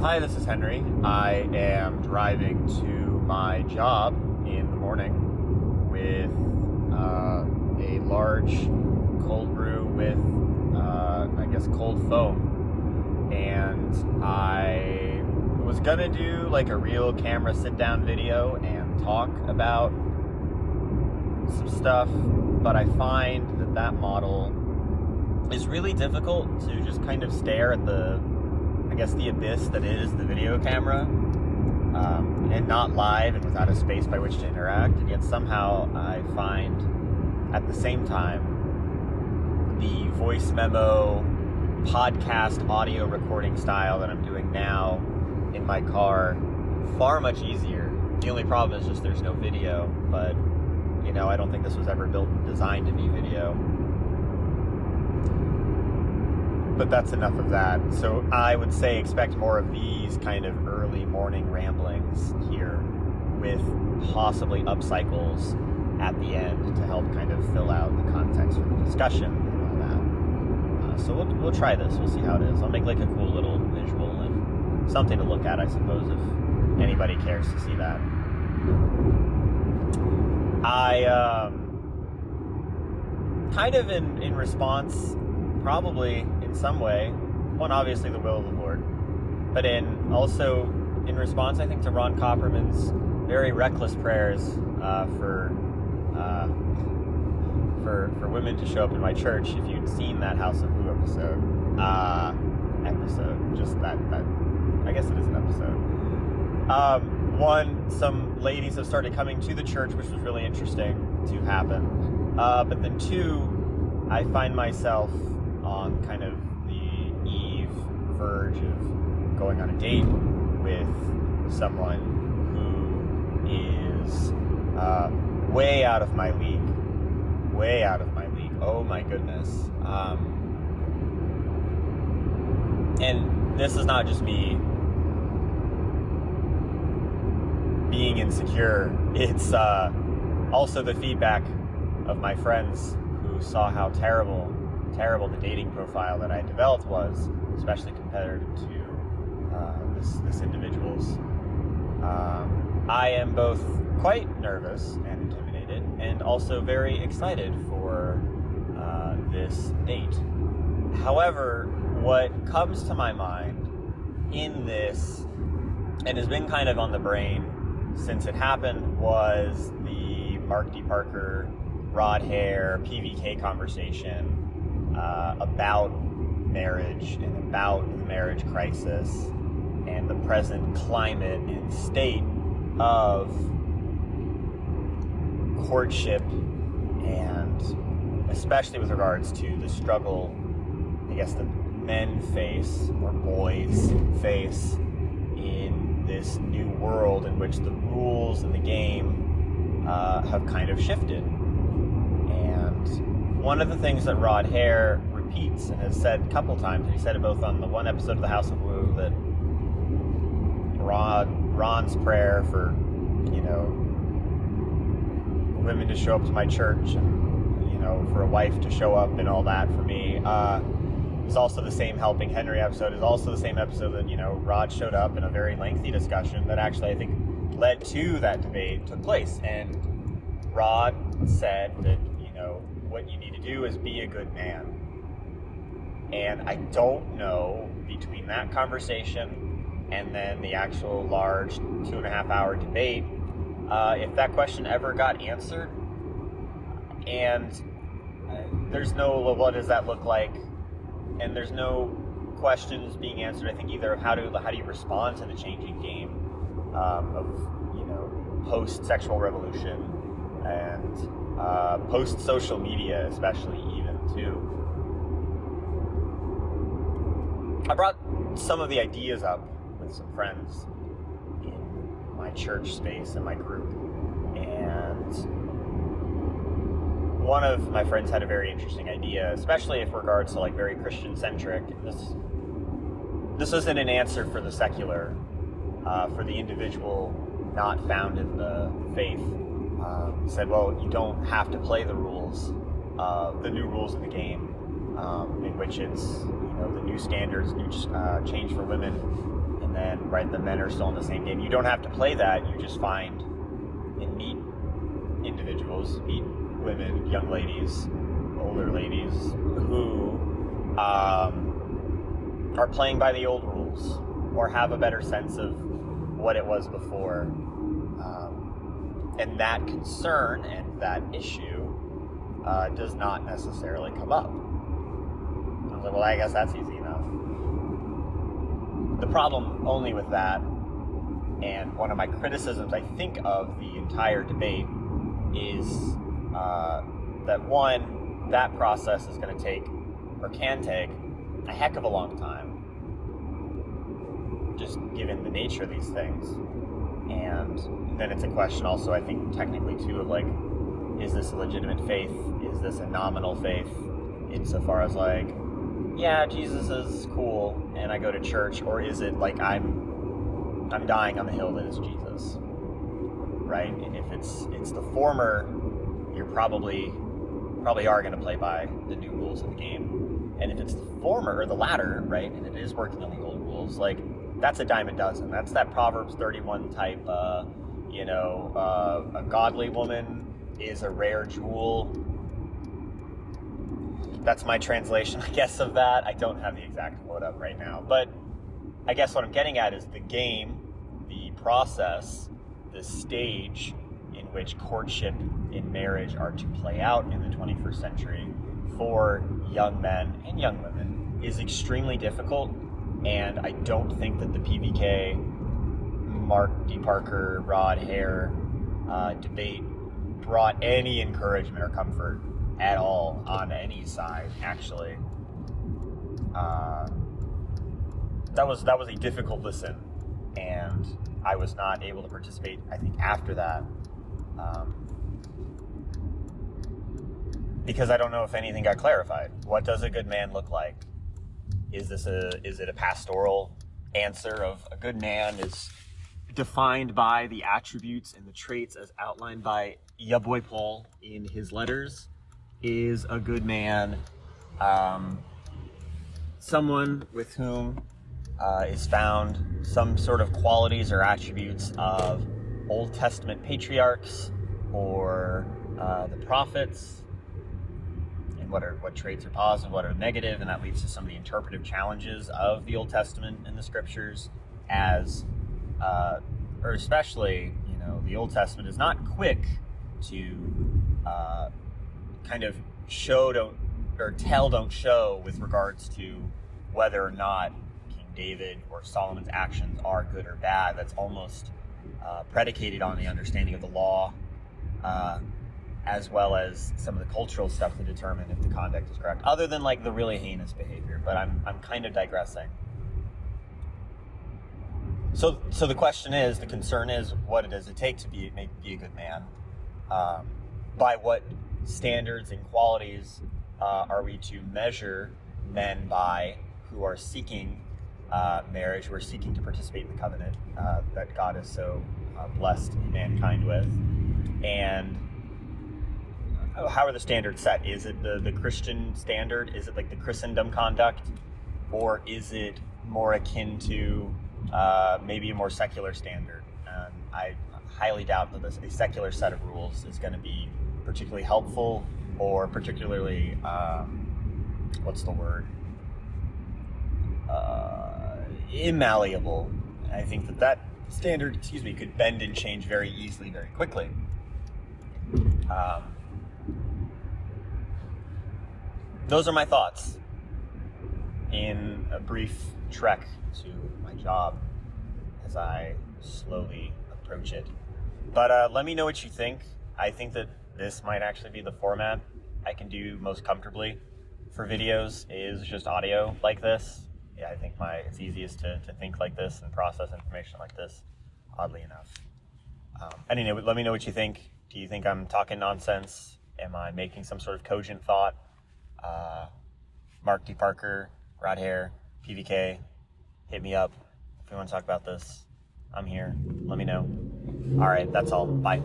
Hi, this is Henry. I am driving to my job in the morning with a large cold brew with, cold foam. And I was gonna do like a real camera sit-down video and talk about some stuff, but I find that model is really difficult to just kind of stare at the abyss that is the video camera, and not live and without a space by which to interact. And yet somehow I find at the same time the voice memo podcast audio recording style that I'm doing now in my car far much easier. The only problem is just there's no video, but I don't think this was ever built and designed to be video. But that's enough of that. So I would say expect more of these kind of early morning ramblings here with possibly upcycles at the end to help kind of fill out the context for the discussion and all that. So we'll try this. We'll see how it is. I'll make like a cool little visual and something to look at, I suppose, if anybody cares to see that. I kind of in response, probably in some way, one, obviously the will of the Lord, but also in response, I think, to Ron Copperman's very reckless prayers for women to show up in my church. If you'd seen that House of Who episode, just that I guess it is an episode. One, some ladies have started coming to the church, which was really interesting to happen. But then two, I find myself on kind of the verge of going on a date with someone who is way out of my league. Oh my goodness. And this is not just me being insecure. It's also the feedback of my friends who saw how terrible the dating profile that I developed was, especially compared to this individual's. I am both quite nervous and intimidated, and also very excited for this date. However, what comes to my mind in this, and has been kind of on the brain since it happened, was the Mark D. Parker, Rod Hare, PVK conversation about marriage and about the marriage crisis and the present climate and state of courtship, and especially with regards to the struggle, I guess, that men face, or boys face, in this new world in which the rules in the game have kind of shifted. And one of the things that Rod Hare repeats and has said a couple times, and he said it both on the one episode of the House of Woo, that Ron's prayer for, women to show up to my church, and, for a wife to show up and all that for me, is also the same Helping Henry episode, is also the same episode that, Rod showed up in a very lengthy discussion that actually, I think, led to that debate took place. And Rod said that, what you need to do is be a good man. And I don't know, between that conversation and then the actual large 2.5 hour debate, if that question ever got answered. And there's no, well, what does that look like? And there's no questions being answered, I think, either of how do you respond to the changing game of post-sexual revolution and post-social media, especially, even, too. I brought some of the ideas up with some friends in my church space, in my group, and one of my friends had a very interesting idea, especially with regards to, very Christian-centric. This isn't an answer for the secular, for the individual not found in the faith. He said, well, you don't have to play the rules, the new rules of the game, in which it's, the new standards, new change for women, and then, right, the men are still in the same game. You don't have to play that. You just find and meet individuals, meet women, young ladies, older ladies who are playing by the old rules or have a better sense of what it was before. And that concern and that issue does not necessarily come up. I was like, well, I guess that's easy enough. The problem only with that, and one of my criticisms, I think, of the entire debate is that one, that process is going to take, or can take, a heck of a long time, just given the nature of these things. And then it's a question also, I think, technically, too, of like, is this a legitimate faith? Is this a nominal faith? Insofar as like, yeah, Jesus is cool, and I go to church, or is it like I'm dying on the hill that is Jesus, right? And if it's the former, you're probably are going to play by the new rules of the game. And if it's the former or the latter, right, and it is working on the old rules, like that's a dime a dozen. That's that Proverbs 31 type, a godly woman is a rare jewel. That's my translation, I guess, of that. I don't have the exact quote up right now. But I guess what I'm getting at is the game, the process, the stage in which courtship and marriage are to play out in the 21st century for young men and young women is extremely difficult. And I don't think that the PVK, Mark D. Parker, Rod Hare debate brought any encouragement or comfort at all on any side, actually. That was a difficult listen, and I was not able to participate, I think, after that, because I don't know if anything got clarified. What does a good man look like? Is it a pastoral answer of a good man is defined by the attributes and the traits as outlined by ya boy Paul in his letters? Is a good man someone with whom is found some sort of qualities or attributes of Old Testament patriarchs or the prophets, and what traits are positive, what are negative, and that leads to some of the interpretive challenges of the Old Testament and the scriptures, as or especially, the Old Testament is not quick to kind of don't show with regards to whether or not King David or Solomon's actions are good or bad. That's almost predicated on the understanding of the law, as well as some of the cultural stuff to determine if the conduct is correct, other than like the really heinous behavior. But I'm kind of digressing. So the question is, the concern is, what does it take to be a good man? By what standards and qualities are we to measure men by who are seeking marriage, who are seeking to participate in the covenant that God is so blessed mankind with? And how are the standards set? Is it the Christian standard? Is it like the Christendom conduct? Or is it more akin to maybe a more secular standard? I highly doubt that a secular set of rules is going to be particularly helpful or particularly, immalleable. I think that standard, could bend and change very easily, very quickly. Those are my thoughts in a brief trek to my job as I slowly approach it. But let me know what you think. I think that this might actually be the format I can do most comfortably for videos, is just audio like this. Yeah, I think it's easiest to think like this and process information like this, oddly enough. Anyway, let me know what you think. Do you think I'm talking nonsense? Am I making some sort of cogent thought? Mark D. Parker, Rod Hare, PVK, hit me up if you want to talk about this. I'm here. Let me know. All right, that's all. Bye.